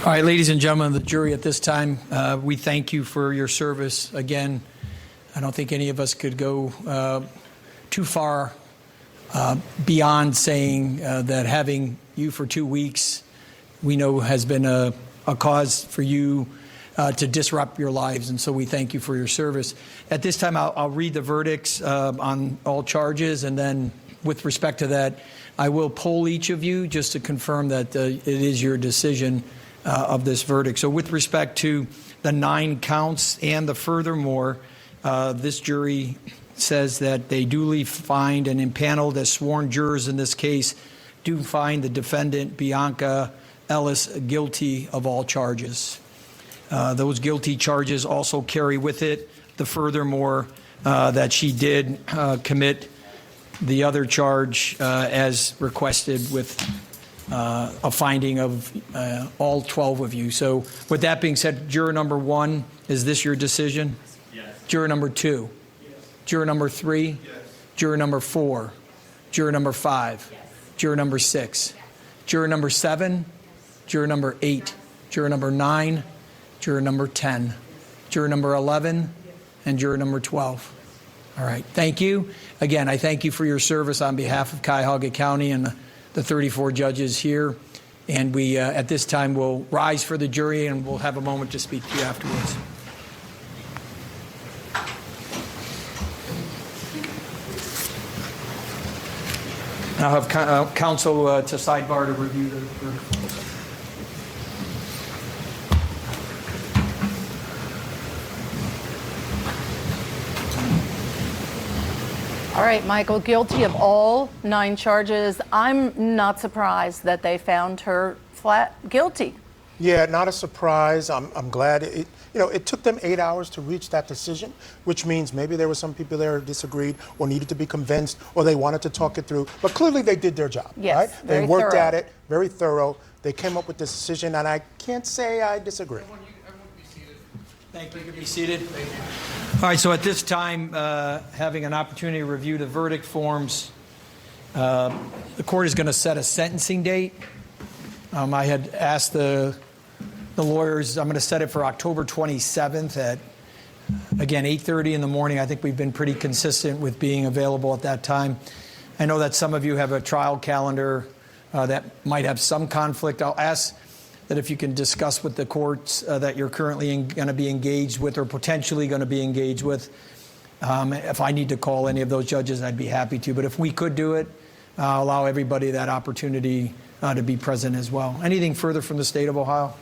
All right, ladies and gentlemen of the jury, at this time, we thank you for your service. Again, I don't think any of us could go too far beyond saying that having you for 2 weeks, we know has been a cause for you to disrupt your lives, and so we thank you for your service. At this time, I'll read the verdicts on all charges, and then with respect to that, I will poll each of you just to confirm that it is your decision of this verdict. So with respect to the 9 counts and the furthermore, this jury says that they duly find and impaneled as sworn jurors in this case do find the defendant, Bionca Ellis, guilty of all charges. Those guilty charges also carry with it the furthermore that she did commit the other charge as requested with a finding of all 12 of you. So with that being said, juror number 1, is this your decision? Yes. Juror number 2? Yes. Juror number 3? Yes. Juror number 4? Juror number 5? Yes. Juror number 6? Yes. Juror number 7? Juror number 8? Juror number 9? Juror number 10? Juror number 11? And juror number 12? All right, thank you. Again, I thank you for your service on behalf of Cuyahoga County and the 34 judges here. And we, at this time, will rise for the jury and we'll have a moment to speak to you afterwards. I'll have counsel to sidebar to review the verdict. All right, Michael, guilty of all 9 charges. I'm not surprised that they found her flat guilty. Yeah, not a surprise. I'm glad. It took them 8 hours to reach that decision, which means maybe there were some people there who disagreed or needed to be convinced or they wanted to talk it through. But clearly they did their job, Yes, right? very They worked thorough. at it, very thorough. They came up with this decision, and I can't say I disagree. Thank you. You can be seated. All right, so at this time, having an opportunity to review the verdict forms, the court is going to set a sentencing date. I had asked the lawyers, I'm going to set it for October 27th at, again, 8:30 in the morning. I think we've been pretty consistent with being available at that time. I know that some of you have a trial calendar that might have some conflict. I'll ask that if you can discuss with the courts that you're currently going to be engaged with or potentially going to be engaged with. If I need to call any of those judges, I'd be happy to. But if we could do it, allow everybody that opportunity to be present as well. Anything further from the state of Ohio?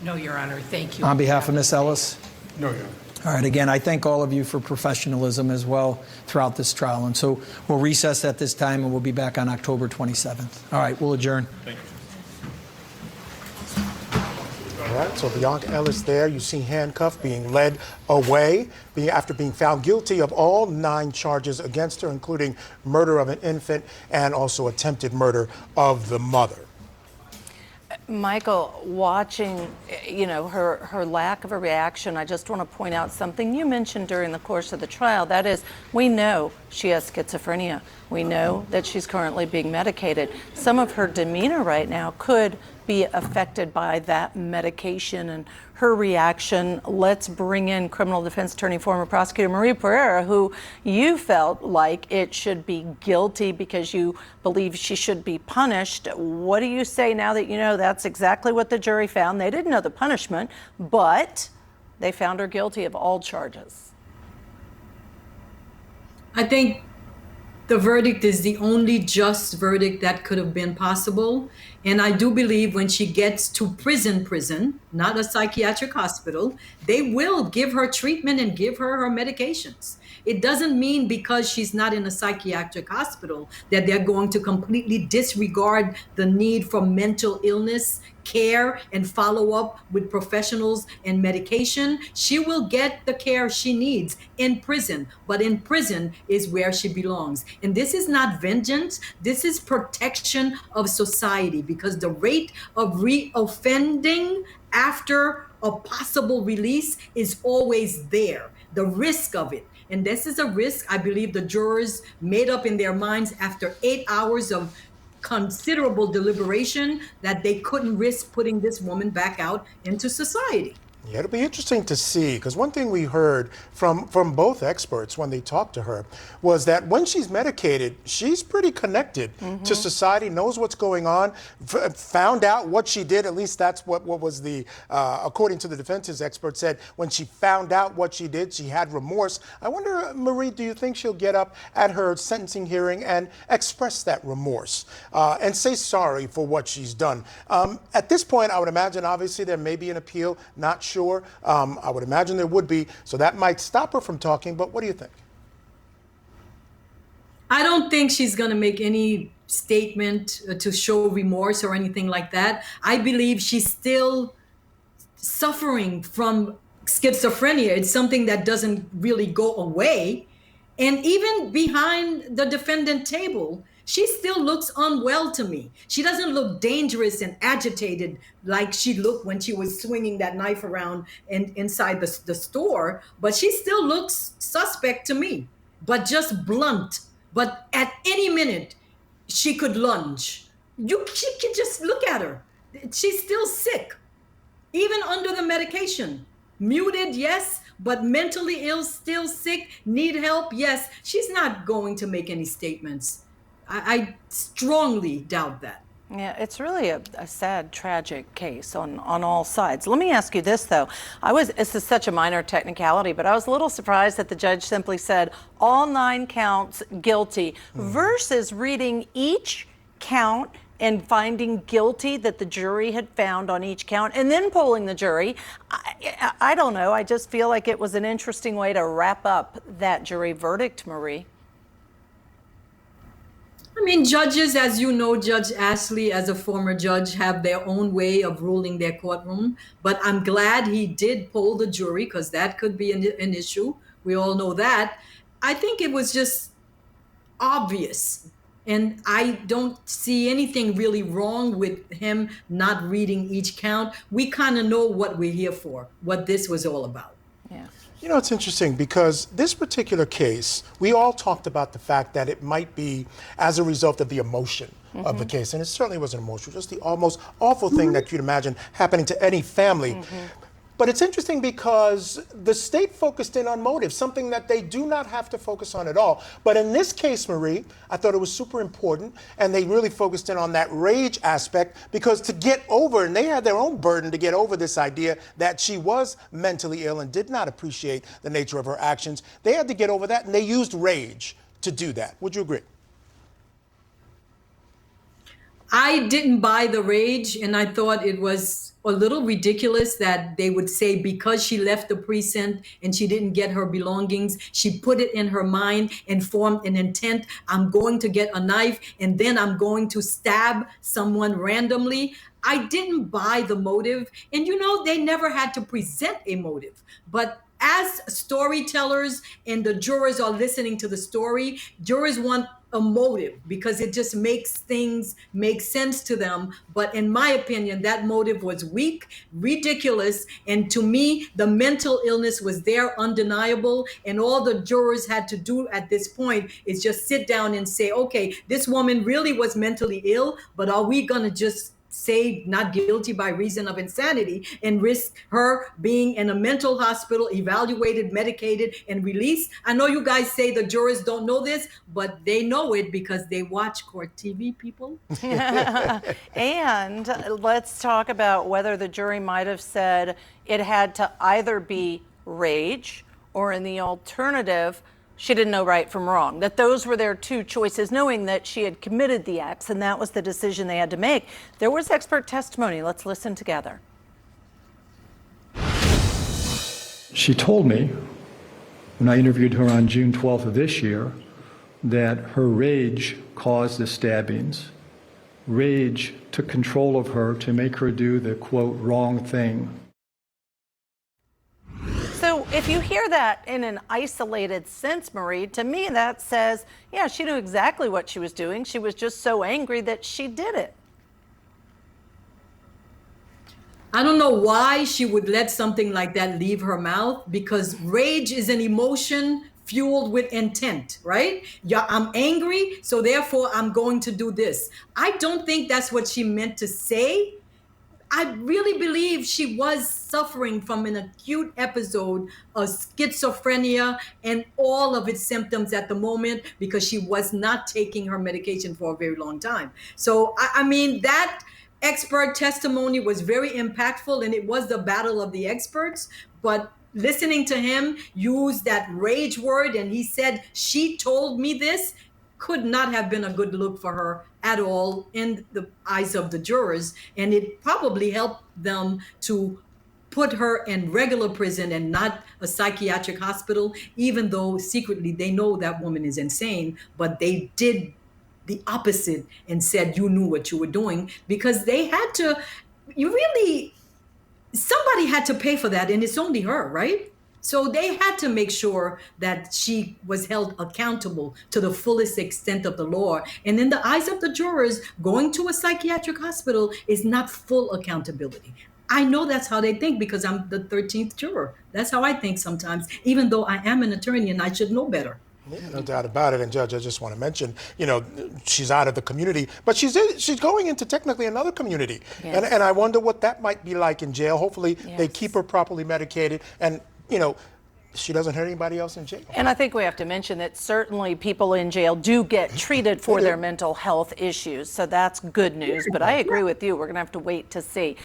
No, Your Honor. Thank you. On behalf of Ms. Ellis? No, Your Honor. All right, again, I thank all of you for professionalism as well throughout this trial. And so we'll recess at this time and we'll be back on October 27th. All right, we'll adjourn. Thank you. All right, so Bionca Ellis there, you see handcuffed, being led away after being found guilty of all 9 charges against her, including murder of an infant and also attempted murder of the mother. Michael, watching, her lack of a reaction, I just want to point out something you mentioned during the course of the trial. That is, we know she has schizophrenia. We know that she's currently being medicated. Some of her demeanor right now could be affected by that medication and her reaction. Let's bring in criminal defense attorney, former prosecutor Marie Pereira, who you felt like it should be guilty because you believe she should be punished. What do you say now that you know that's exactly what the jury found? They didn't know the punishment, but they found her guilty of all charges. I think the verdict is the only just verdict that could have been possible. And I do believe when she gets to prison, not a psychiatric hospital, they will give her treatment and give her medications. It doesn't mean because she's not in a psychiatric hospital that they're going to completely disregard the need for mental illness care and follow up with professionals and medication. She will get the care she needs in prison, but in prison is where she belongs. And this is not vengeance. This is protection of society, because the rate of reoffending after a possible release is always there. The risk of it. And this is a risk I believe the jurors made up in their minds after 8 hours of considerable deliberation that they couldn't risk putting this woman back out into society. Yeah, it'll be interesting to see, because one thing we heard from both experts when they talked to her was that when she's medicated, she's pretty connected to society, knows what's going on, found out what she did. At least that's what was the, according to the defense's expert, said when she found out what she did, she had remorse. I wonder, Marie, do you think she'll get up at her sentencing hearing and express that remorse and say sorry for what she's done? At this point, I would imagine, obviously, there may be an appeal, not sure. I would imagine there would be, so that might stop her from talking, but what do you think? I don't think she's going to make any statement to show remorse or anything like that. I believe she's still suffering from schizophrenia. It's something that doesn't really go away. And even behind the defendant table, she still looks unwell to me. She doesn't look dangerous and agitated like she looked when she was swinging that knife around inside the store, but she still looks suspect to me, but just blunt. But at any minute, she could lunge. She can just look at her. She's still sick, even under the medication. Muted, yes, but mentally ill, still sick, need help, yes. She's not going to make any statements. I strongly doubt that. Yeah, it's really a sad, tragic case on all sides. Let me ask you this, though. This is such a minor technicality, but I was a little surprised that the judge simply said all 9 counts guilty versus reading each count and finding guilty that the jury had found on each count and then polling the jury. I don't know. I just feel like it was an interesting way to wrap up that jury verdict, Marie. I mean, judges, as you know, Judge Ashley, as a former judge, have their own way of ruling their courtroom. But I'm glad he did poll the jury, because that could be an issue. We all know that. I think it was just obvious. And I don't see anything really wrong with him not reading each count. We kind of know what we're here for, what this was all about. Yeah. You know, it's interesting because this particular case, we all talked about the fact that it might be as a result of the emotion of the case. And it certainly wasn't emotional, just the almost awful thing that you'd imagine happening to any family. But it's interesting because the state focused in on motive, something that they do not have to focus on at all. But in this case, Marie, I thought it was super important, and they really focused in on that rage aspect, because to get over, and they had their own burden to get over this idea that she was mentally ill and did not appreciate the nature of her actions. They had to get over that, and they used rage to do that. Would you agree? I didn't buy the rage, and I thought it was a little ridiculous that they would say because she left the precinct and she didn't get her belongings, she put it in her mind and formed an intent. I'm going to get a knife and then I'm going to stab someone randomly. I didn't buy the motive. And you know, they never had to present a motive. But as storytellers and the jurors are listening to the story, jurors want a motive because it just makes things make sense to them. But in my opinion, that motive was weak, ridiculous, and to me, the mental illness was there, undeniable, and all the jurors had to do at this point is just sit down and say, okay, this woman really was mentally ill, but are we gonna just say not guilty by reason of insanity and risk her being in a mental hospital, evaluated, medicated, and released? I know you guys say the jurors don't know this, but they know it because they watch court TV, people. And let's talk about whether the jury might have said it had to either be rage or, in the alternative, she didn't know right from wrong, that those were their two choices, knowing that she had committed the acts, and that was the decision they had to make. There was expert testimony. Let's listen together. She told me, when I interviewed her on June 12th of this year, that her rage caused the stabbings. Rage took control of her to make her do the, quote, wrong thing. So if you hear that in an isolated sense, Marie, to me that says, yeah, she knew exactly what she was doing. She was just so angry that she did it. I don't know why she would let something like that leave her mouth, because rage is an emotion fueled with intent, right? Yeah, I'm angry, so therefore I'm going to do this. I don't think that's what she meant to say. I really believe she was suffering from an acute episode of schizophrenia and all of its symptoms at the moment because she was not taking her medication for a very long time. So, I mean, that expert testimony was very impactful and it was the battle of the experts. But listening to him use that rage word, and he said, she told me this, could not have been a good look for her at all in the eyes of the jurors. And it probably helped them to put her in regular prison and not a psychiatric hospital, even though secretly they know that woman is insane, but they did the opposite and said, you knew what you were doing, because they had to, somebody had to pay for that, and it's only her, right? So they had to make sure that she was held accountable to the fullest extent of the law. And in the eyes of the jurors, going to a psychiatric hospital is not full accountability. I know that's how they think because I'm the 13th juror. That's how I think sometimes, even though I am an attorney and I should know better. Yeah, no doubt about it. And Judge, I just want to mention, she's out of the community, but she's going into technically another community. Yes. And I wonder what that might be like in jail. Hopefully they Yes. keep her properly medicated and, she doesn't hurt anybody else in jail. And I think we have to mention that certainly people in jail do get treated for their mental health issues. So that's good news. But I agree with you. We're going to have to wait to see.